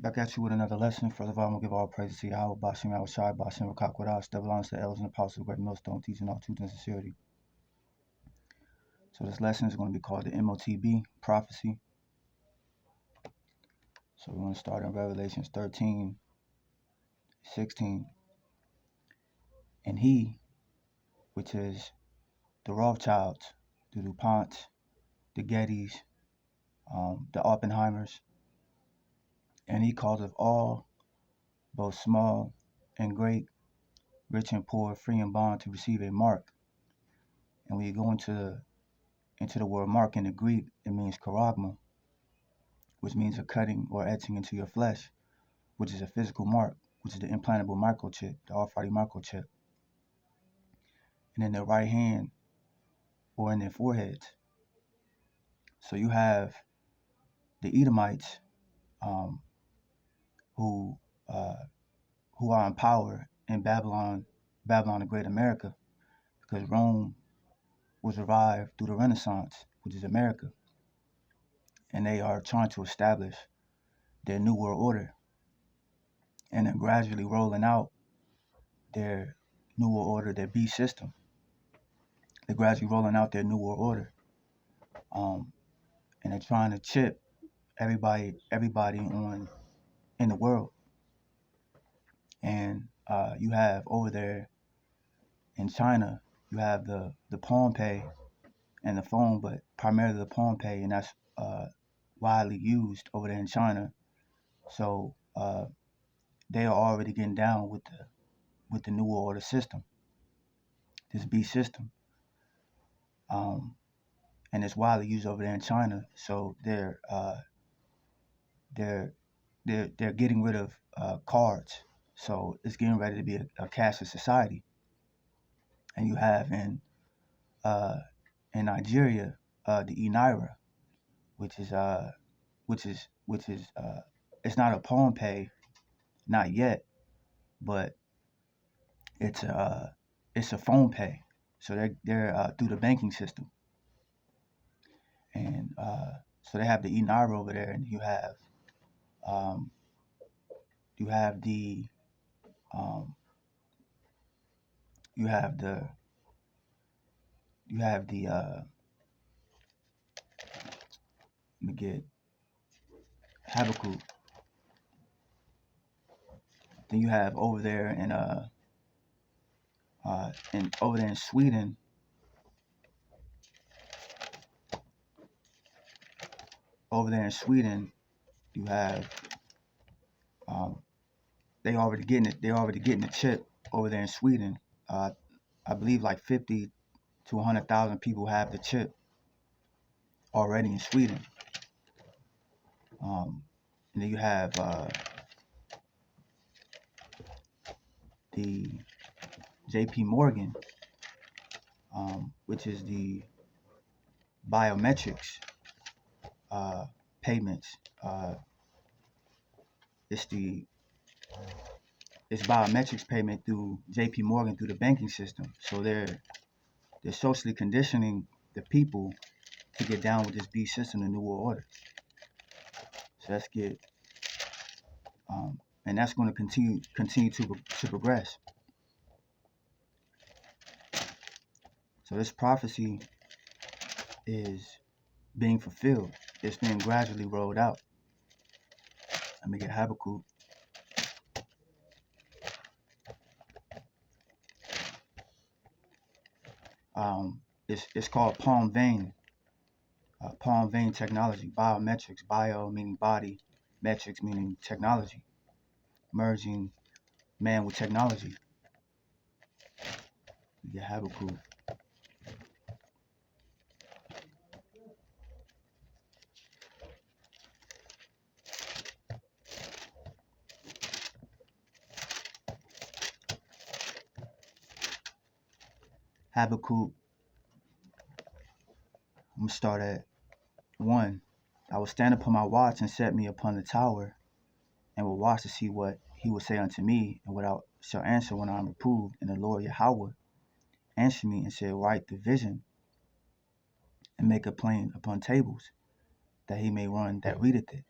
Back at you with another lesson. First of all, I'm going to give all praises to Yahweh, Bashim, Yahweh Shai, Bashim, Rakakwada, Step Along to the elders and apostles of the great millstone, teaching all truth and sincerity. So this lesson is going to be called the Motb, prophecy. So we're going to start in Revelations 13:16. And he, which is the Rothschilds, the DuPonts, the Gettys, the Oppenheimers, and he causeth all, both small and great, rich and poor, free and bond, to receive a mark. And when you go into the word mark in the Greek, it means charagma, which means a cutting or etching into your flesh, which is a physical mark, which is the implantable microchip, the RFID microchip, and in their right hand or in their foreheads. So you have the Edomites, who are in power in Babylon the Great America, because Rome was arrived through the Renaissance, which is America, and they are trying to establish their new world order, and they're gradually rolling out their new world order, their beast system. They're gradually rolling out their new world order, and they're trying to chip everybody on in the world. And you have over there in China, you have the Palm Pay and the phone, but primarily the Palm Pay, and that's widely used over there in China. So they are already getting down with the new world order system, this beast system, and it's widely used over there in China. So they're getting rid of cards. So it's getting ready to be a cashless society. And you have in Nigeria the e-naira, which is it's not a Palm Pay, not yet, but it's a phone pay. So they're through the banking system, and so they have the e-naira over there, and you have um, the um, you have the let me get Habakkuk. Then you have over there in over there in Sweden. Over there in Sweden, you have they already getting it. They're already getting the chip over there in Sweden. I believe like 50 to 100,000 people have the chip already in Sweden. And then you have the J.P. Morgan, which is the biometrics payments. It's biometrics payment through J.P. Morgan through the banking system. So they're socially conditioning the people to get down with this beast system, the New World Order. So let's get, and that's going to continue to progress. So this prophecy is being fulfilled. It's being gradually rolled out. Let me get Habakkuk. It's called palm vein technology. Biometrics, bio meaning body, metrics meaning technology, merging man with technology. We get Habakkuk. Habakkuk, I'm going to start at 1. I will stand upon my watch and set me upon the tower, and will watch to see what he will say unto me, and what I shall answer when I am reproved. And the Lord Yahweh answered me and said, write the vision, and make it plain upon tables, that he may run that readeth it.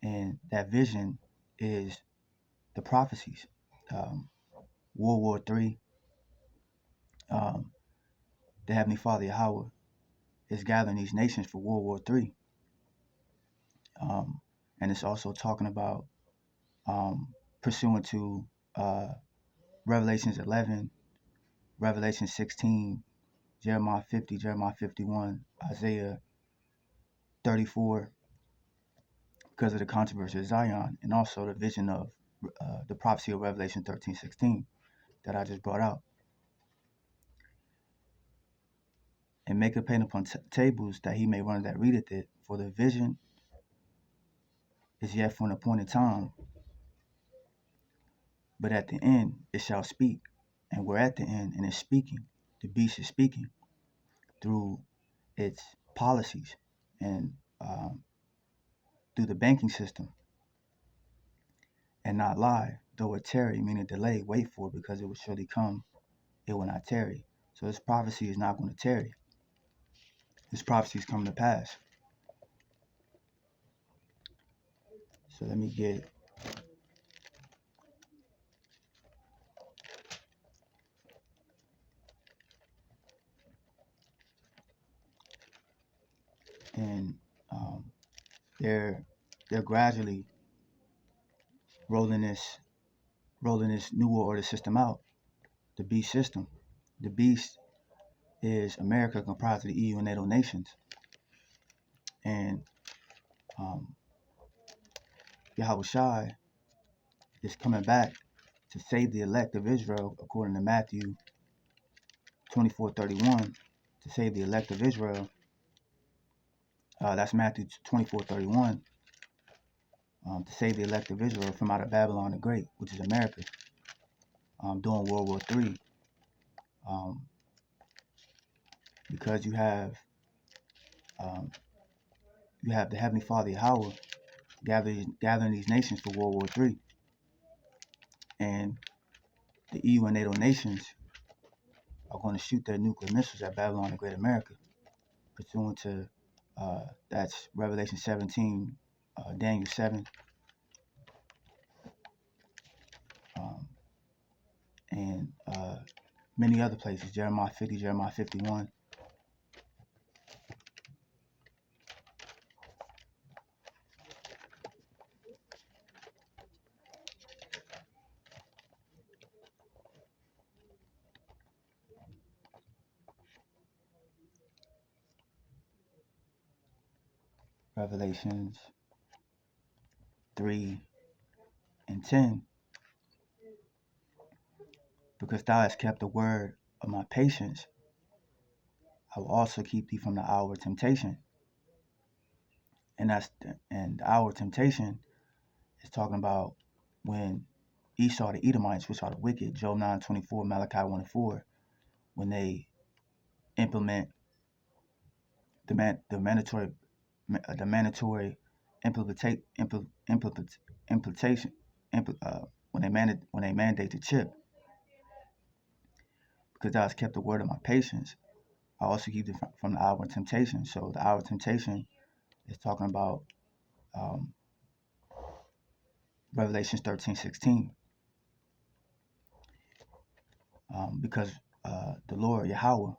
And that vision is the prophecies. Um, World War III, um, the Heavenly Father Yahweh is gathering these nations for World War III. And it's also talking about pursuant to Revelations 11, Revelation 16, Jeremiah 50, Jeremiah 51, Isaiah 34, because of the controversy of Zion, and also the vision of the prophecy of Revelation 13:16 that I just brought out. And make a paint upon tables that he may run that readeth it, for the vision is yet for an appointed time, but at the end it shall speak. And we're at the end, and it's speaking. The beast is speaking through its policies and through the banking system, and not lie, though it tarry, meaning delay, wait for it, because it will surely come, it will not tarry. So this prophecy is not going to tarry. This prophecy is coming to pass. So let me get and they're gradually rolling this new world order system out, the beast system. The beast is America, comprised of the EU and NATO nations, and Yahweh Shai is coming back to save the elect of Israel, according to Matthew 24:31. To save the elect of Israel, that's Matthew 24:31. To save the elect of Israel from out of Babylon the Great, which is America, during World War III. Because you have the Heavenly Father Yahweh gathering these nations for World War III, and the EU and NATO nations are going to shoot their nuclear missiles at Babylon the Great America, pursuant to that's Revelation 17, Daniel 7, and many other places, Jeremiah 50, Jeremiah 51. Revelations 3 and 10. Because thou hast kept the word of my patience, I will also keep thee from the hour of temptation. And the hour of temptation is talking about when Esau, the Edomites, which are the wicked, Job 9:24, Malachi 1:4, when they implement the mandatory implementation when they mandate the chip. Because thou hast kept the word of my patience, I also keep it from the hour of temptation. So the hour of temptation is talking about Revelations 13:16, because the Lord Yahweh,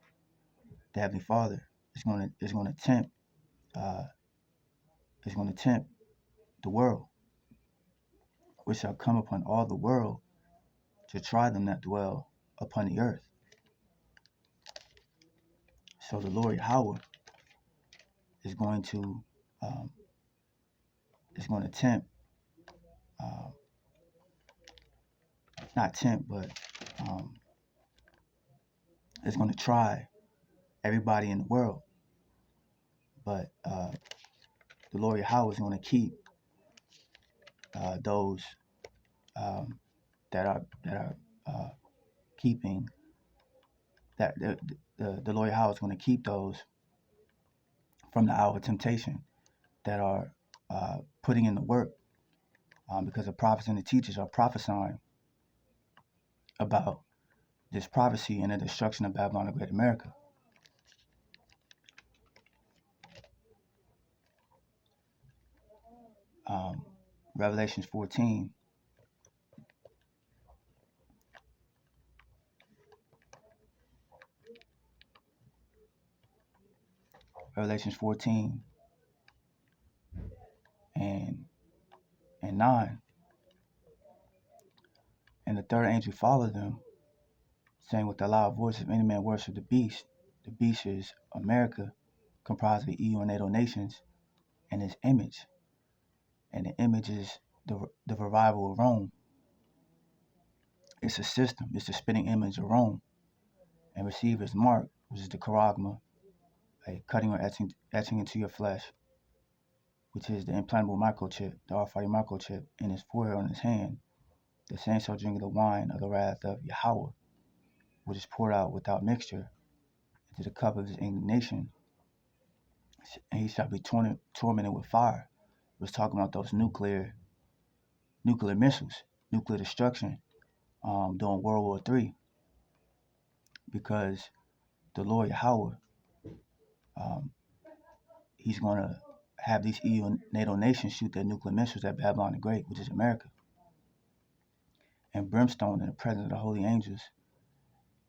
the Heavenly Father, is going to tempt the world, which shall come upon all the world to try them that dwell upon the earth. So the Lord Yahweh is going to tempt, not tempt, but it's going to try everybody in the world. But the Lord Yahweh is going to keep those that are keeping that the Lord Yahweh is going to keep those from the hour of temptation that are putting in the work, because the prophets and the teachers are prophesying about this prophecy and the destruction of Babylon the Great America. Revelations 14. Revelations 14 and 9. And the third angel followed them, saying with a loud voice, if any man worship the beast is America, comprised of EU and NATO nations, and his image. And the image is the revival of Rome. It's a system. It's the spitting image of Rome. And receive his mark, which is the charagma, a cutting or etching into your flesh, which is the implantable microchip, the RFID microchip, in his forehead on his hand. The same shall drink the wine of the wrath of Yahweh, which is poured out without mixture into the cup of his indignation, and he shall be tormented with fire. It was talking about those nuclear missiles, nuclear destruction during World War III, because the Lord Yahweh, um, he's going to have these EU and NATO nations shoot their nuclear missiles at Babylon the Great, which is America, and brimstone in the presence of the holy angels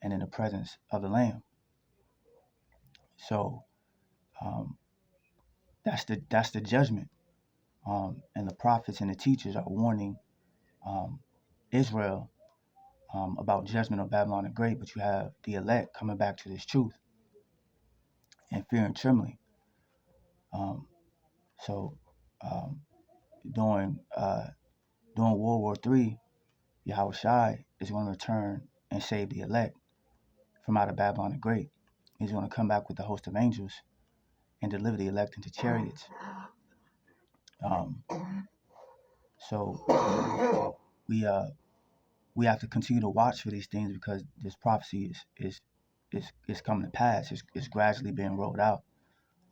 and in the presence of the Lamb. So that's the judgment. And the prophets and the teachers are warning Israel about judgment of Babylon the Great, but you have the elect coming back to this truth and fear and trembling. So during World War III, Yahweh Shai is going to return and save the elect from out of Babylon the Great. He's going to come back with a host of angels and deliver the elect into chariots. Um, so we have to continue to watch for these things, because this prophecy is coming to pass. It's gradually being rolled out,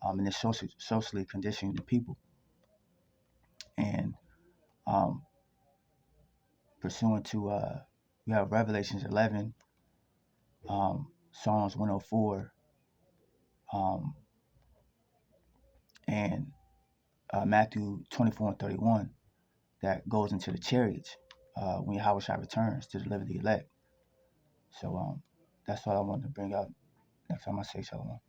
and it's socially conditioning the people. And pursuant to we have Revelations 11, Psalms 104, and Matthew 24 and 31, that goes into the chariots when Yahweh Shai returns to deliver the elect. So that's all I wanted to bring up. Next time I say shalom.